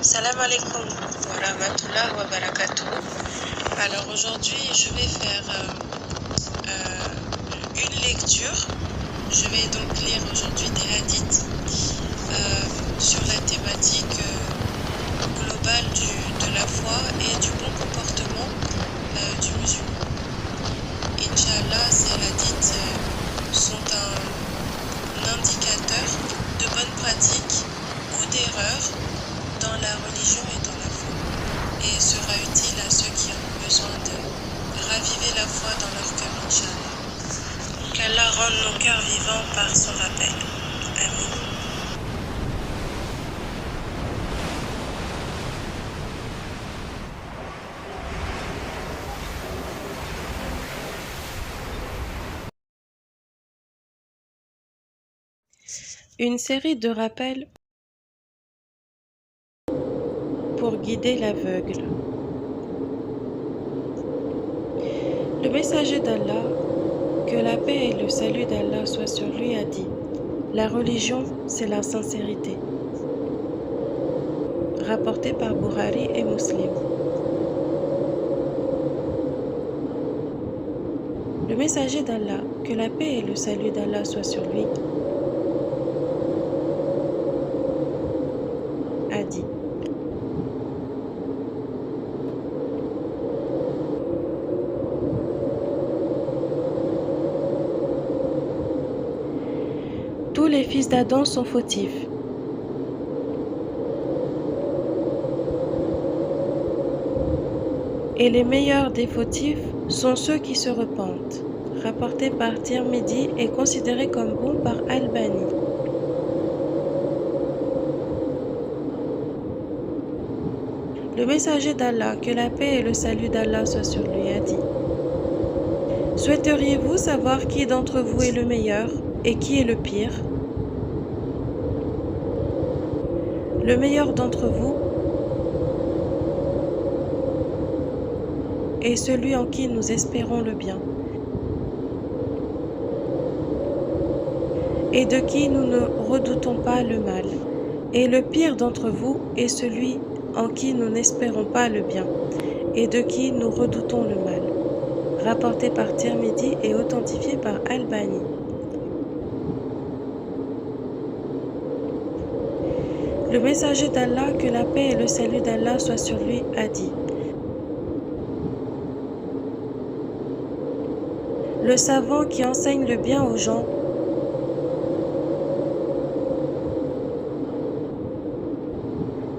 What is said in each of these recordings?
Salam alaikum wa rahmatullah wa barakatuh. Alors aujourd'hui, je vais faire une lecture. Je vais donc lire aujourd'hui des hadiths sur la thématique globale de la foi et du bon comportement du musulman. Inch'Allah, ces hadiths sont un indicateur de bonnes pratiques ou d'erreurs dans la religion et dans la foi, et sera utile à ceux qui ont besoin de raviver la foi dans leur cœur, Inch'Allah. Qu'Allah rende nos cœurs vivants par son rappel. Amin. Une série de rappels pour guider l'aveugle. Le messager d'Allah, que la paix et le salut d'Allah soient sur lui, a dit: la religion, c'est la sincérité. Rapporté par Bukhari et Muslim. Le messager d'Allah, que la paix et le salut d'Allah soient sur lui, a dit: tous les fils d'Adam sont fautifs. Et les meilleurs des fautifs sont ceux qui se repentent. Rapporté par Tirmidhi et considéré comme bon par Albani. Le messager d'Allah, que la paix et le salut d'Allah soient sur lui, a dit: souhaiteriez-vous savoir qui d'entre vous est le meilleur et qui est le pire? Le meilleur d'entre vous est celui en qui nous espérons le bien, et de qui nous ne redoutons pas le mal. Et le pire d'entre vous est celui en qui nous n'espérons pas le bien, et de qui nous redoutons le mal. Rapporté par Tirmidhi et authentifié par Albani. Le messager d'Allah, que la paix et le salut d'Allah soient sur lui, a dit: le savant qui enseigne le bien aux gens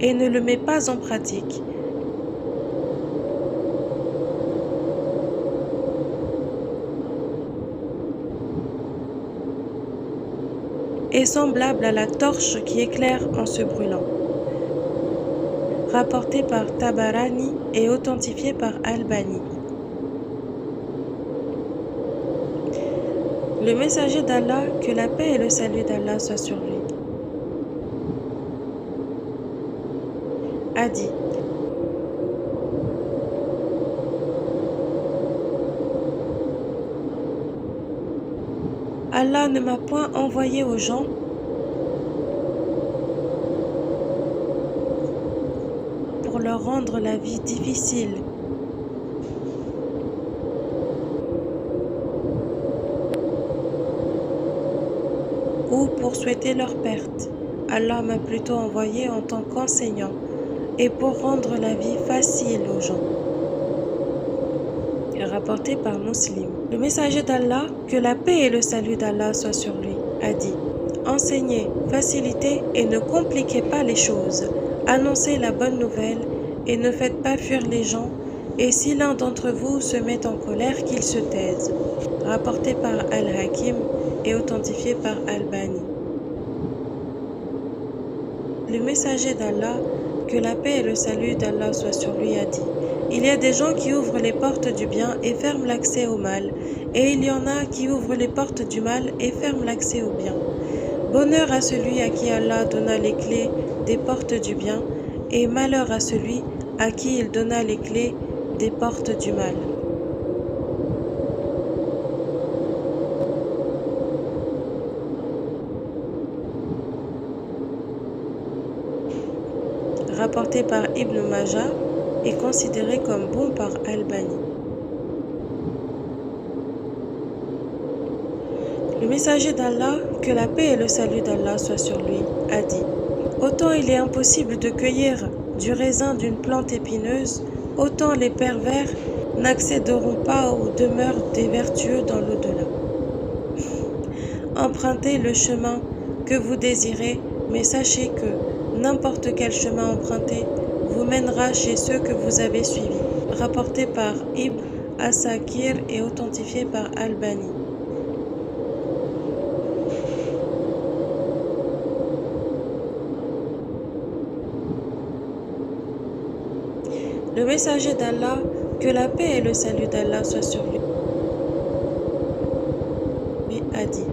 et ne le met pas en pratique est semblable à la torche qui éclaire en se brûlant. Rapporté par Tabarani et authentifié par Albani. Le messager d'Allah, que la paix et le salut d'Allah soient sur lui, a dit: Allah ne m'a point envoyé aux gens pour leur rendre la vie difficile, ou pour souhaiter leur perte. Allah m'a plutôt envoyé en tant qu'enseignant et pour rendre la vie facile aux gens. Rapporté par Muslim. Le messager d'Allah, que la paix et le salut d'Allah soient sur lui, a dit: enseignez, facilitez et ne compliquez pas les choses. Annoncez la bonne nouvelle et ne faites pas fuir les gens, et si l'un d'entre vous se met en colère, qu'il se taise. Rapporté par Al-Hakim et authentifié par Albani. Le messager d'Allah, que la paix et le salut d'Allah soient sur lui, a dit: il y a des gens qui ouvrent les portes du bien et ferment l'accès au mal, et il y en a qui ouvrent les portes du mal et ferment l'accès au bien. Bonheur à celui à qui Allah donna les clés des portes du bien, et malheur à celui à qui il donna les clés des portes du mal. rapporté par Ibn Majah et considéré comme bon par Albani. Le messager d'Allah, que la paix et le salut d'Allah soient sur lui, a dit: autant il est impossible de cueillir du raisin d'une plante épineuse, autant les pervers n'accéderont pas aux demeures des vertueux dans l'au-delà. Empruntez le chemin que vous désirez, mais sachez que n'importe quel chemin emprunté vous mènera chez ceux que vous avez suivis. Rapporté par Ibn Asakir et authentifié par Albani. Le messager d'Allah, que la paix et le salut d'Allah soient sur lui, a dit: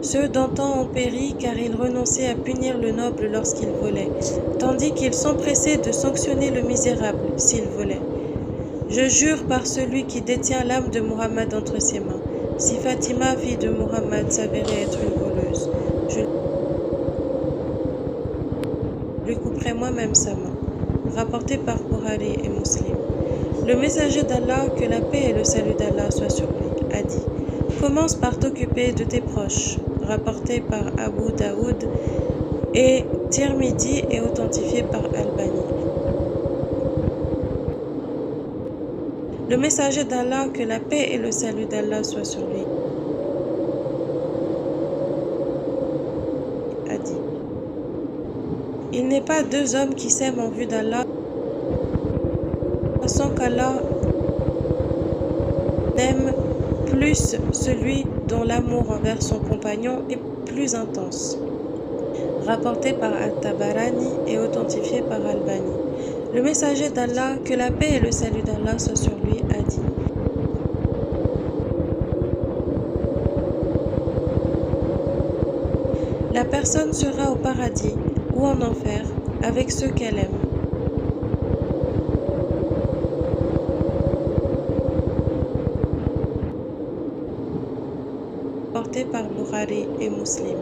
ceux d'antan ont péri car ils renonçaient à punir le noble lorsqu'il volait, tandis qu'ils s'empressaient de sanctionner le misérable s'il volait. Je jure par celui qui détient l'âme de Muhammad entre ses mains, si Fatima, fille de Muhammad, s'avérait être une voleuse, je lui couperai moi-même sa main. Rapporté par Bukhari et Muslim. Le messager d'Allah, que la paix et le salut d'Allah soient sur lui, a dit: commence par t'occuper de tes proches. Rapporté par Abu Daoud et Tirmidhi et authentifié par Albani. Le messager d'Allah, que la paix et le salut d'Allah soient sur lui, a dit: il n'est pas deux hommes qui s'aiment en vue d'Allah sans qu'Allah n'aime plus celui dont l'amour envers son compagnon est plus intense. Rapporté par At-Tabarani et authentifié par Albani. Le messager d'Allah, que la paix et le salut d'Allah soient sur lui, a dit: la personne sera au paradis ou en enfer avec ceux qu'elle aime. Porté par Bukhari et Muslim.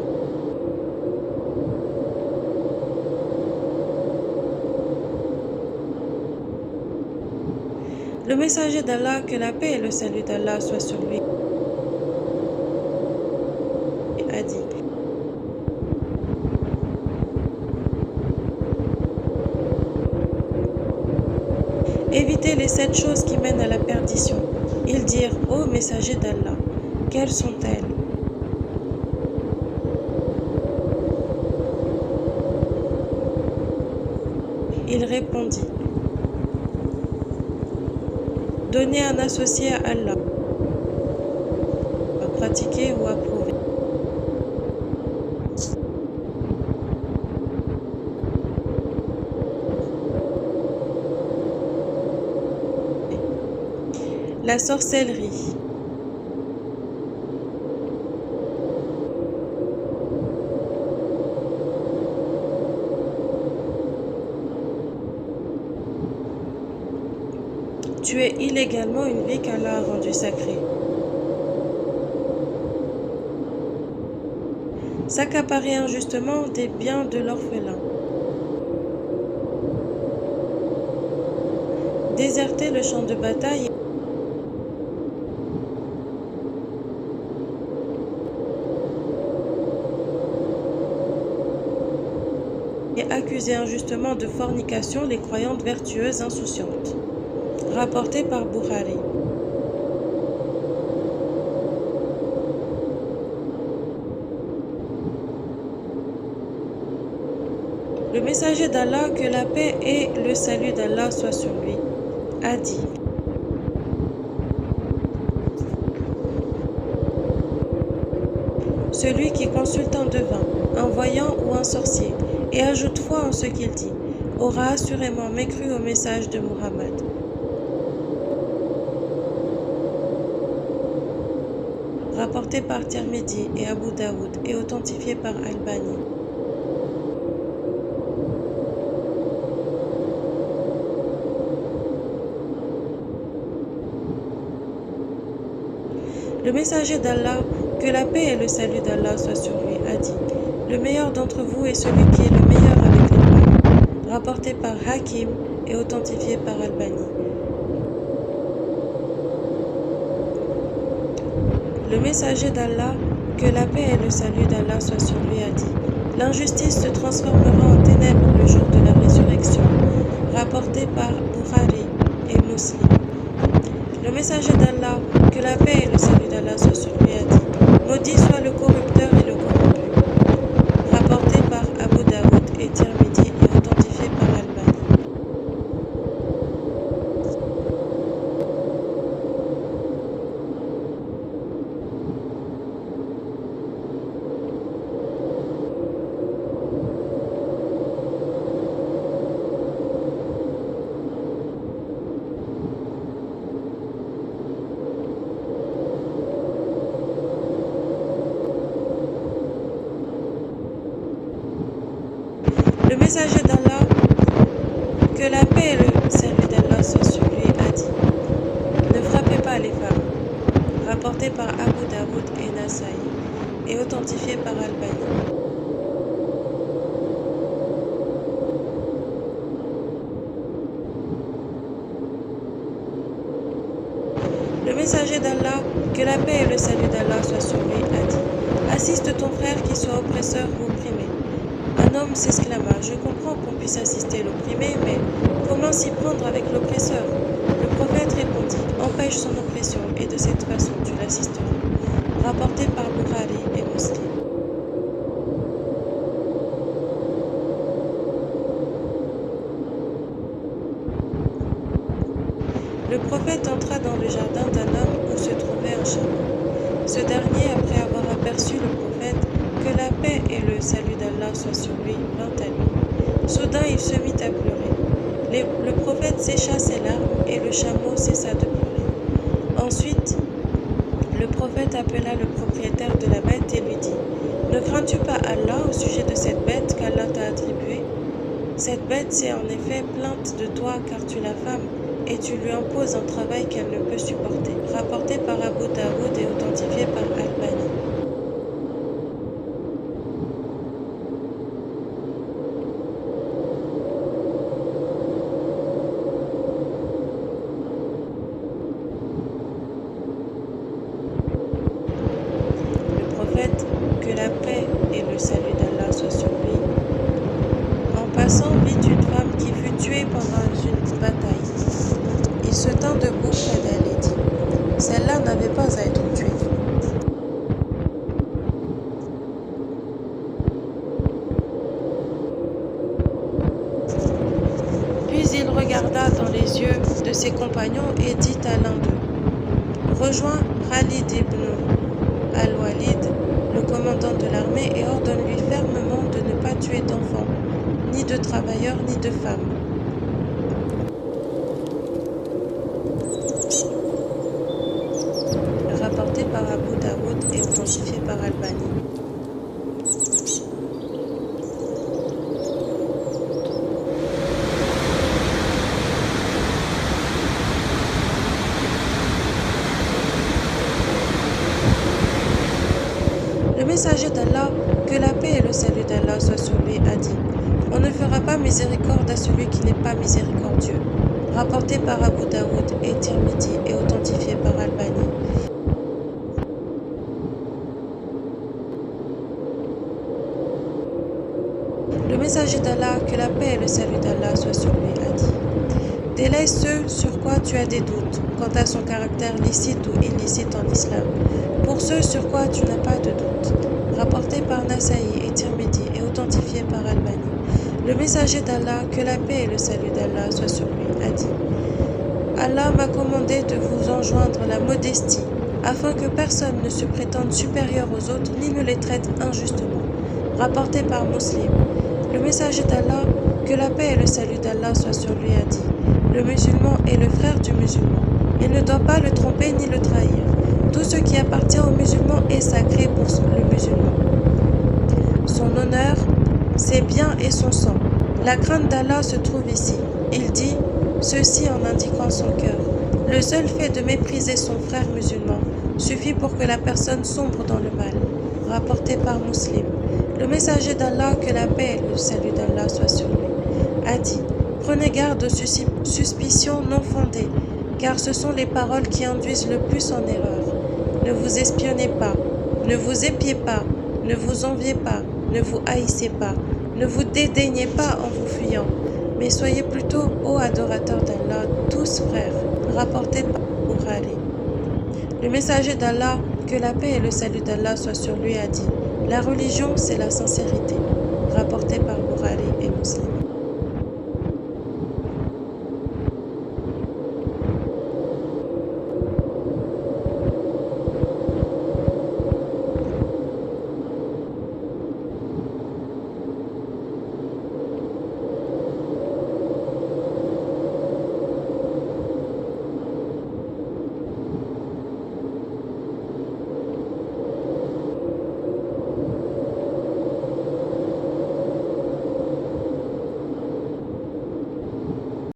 Le messager d'Allah, que la paix et le salut d'Allah soient sur lui, a dit: évitez les 7 choses qui mènent à la perdition. Ils dirent: ô messager d'Allah, quelles sont-elles? Il répondit: donner un associé à Allah, à pratiquer ou approuver. La sorcellerie. Tuer illégalement une vie qu'Allah a rendue sacrée. S'accaparer injustement des biens de l'orphelin. Déserter le champ de bataille et accuser injustement de fornication les croyantes vertueuses insouciantes. Rapporté par Bukhari. Le messager d'Allah, que la paix et le salut d'Allah soient sur lui, a dit: celui qui consulte un devin, un voyant ou un sorcier, et ajoute foi en ce qu'il dit, aura assurément mécru au message de Muhammad. Rapporté par Tirmidhi et Abu Daoud et authentifié par Albani. Le messager d'Allah, que la paix et le salut d'Allah soient sur lui, a dit: le meilleur d'entre vous est celui qui est le meilleur avec les femmes. rapporté par Hakim et authentifié par Albani. Le messager d'Allah, que la paix et le salut d'Allah soient sur lui, a dit: l'injustice se transformera en ténèbres le jour de la résurrection. Rapporté par Bukhari et Muslim. Le messager d'Allah, que la paix et le salut d'Allah soient sur lui, a dit: maudit soit le corrupteur et le corrompu. Rapporté par Abu Daoud et Tirmidhi et authentifié par Albani. Le messager d'Allah, que la paix et le salut d'Allah soient sur lui, a dit: ne frappez pas les femmes. Rapporté par Abu Daoud et Nasaï et authentifié par Albani. Le messager d'Allah, que la paix et le salut d'Allah soient sur lui, a dit: assiste ton frère qui soit oppresseur ou opprimé. Un homme s'exclama: je comprends qu'on puisse assister l'opprimé, mais comment s'y prendre avec l'oppresseur? Le prophète répondit: empêche son oppression, et de cette façon tu l'assisteras. Rapporté par Bukhari et Muslim. Le prophète entra dans le jardin d'un homme où se trouvait un chameau. Ce dernier, après avoir aperçu le prophète, que la paix et le salut d'Allah soient sur lui, vint à lui. Soudain il se mit à pleurer. Le prophète sécha ses larmes et le chameau cessa de pleurer. Ensuite, le prophète appela le propriétaire de la bête et lui dit: ne crains-tu pas Allah au sujet de cette bête qu'Allah t'a attribuée? Cette bête s'est en effet plainte de toi car tu la femmes et tu lui imposes un travail qu'elle ne peut supporter. Rapporté par Abu Daoud et authentifié par Albani. Le prophète, que la paix et le salut d'Allah soient sur lui, en passant vit une femme qui fut tuée pendant une bataille. Il se tint debout près d'elle et dit: celle-là n'avait pas à être tuée. Puis il regarda dans les yeux de ses compagnons et dit à l'un d'eux: rejoins Khalid ibn al-Walid, le commandant de l'armée, et ordonne-lui fermement de ne pas tuer d'enfants, ni de travailleurs, ni de femmes. Rapporté par Abu Daoud et authentifié par Albani. Le messager d'Allah, que la paix et le salut d'Allah soient sur lui, a dit: on ne fera pas miséricorde à celui qui n'est pas miséricordieux. Rapporté par Abu Daoud et Tirmidhi et authentifié par Albani. Le messager d'Allah, que la paix et le salut d'Allah soient sur lui, a dit: délaisse ce sur quoi tu as des doutes quant à son caractère licite ou illicite en islam, pour ceux sur quoi tu n'as pas de doute. Rapporté par Nasaï et Tirmidhi et authentifié par Albani. Le messager d'Allah, que la paix et le salut d'Allah soient sur lui, a dit: Allah m'a commandé de vous enjoindre la modestie, afin que personne ne se prétende supérieur aux autres ni ne les traite injustement. Rapporté par Muslim. Le messager d'Allah, que la paix et le salut d'Allah soient sur lui, a dit: le musulman est le frère du musulman. Il ne doit pas le tromper ni le trahir. Tout ce qui appartient au musulman est sacré pour le musulman. Son honneur, ses biens et son sang. La crainte d'Allah se trouve ici. Il dit ceci en indiquant son cœur. Le seul fait de mépriser son frère musulman suffit pour que la personne sombre dans le mal. Rapporté par Muslim. Le messager d'Allah, que la paix et le salut d'Allah soient sur lui, a dit: prenez garde aux suspicions non fondées, car ce sont les paroles qui induisent le plus en erreur. Ne vous espionnez pas, ne vous épiez pas, ne vous enviez pas, ne vous haïssez pas, ne vous dédaignez pas en vous fuyant, mais soyez plutôt, ô adorateurs d'Allah, tous frères, rapporté par Bukhari. Le messager d'Allah, que la paix et le salut d'Allah soient sur lui, a dit: la religion, c'est la sincérité, rapporté par Bukhari et Muslim.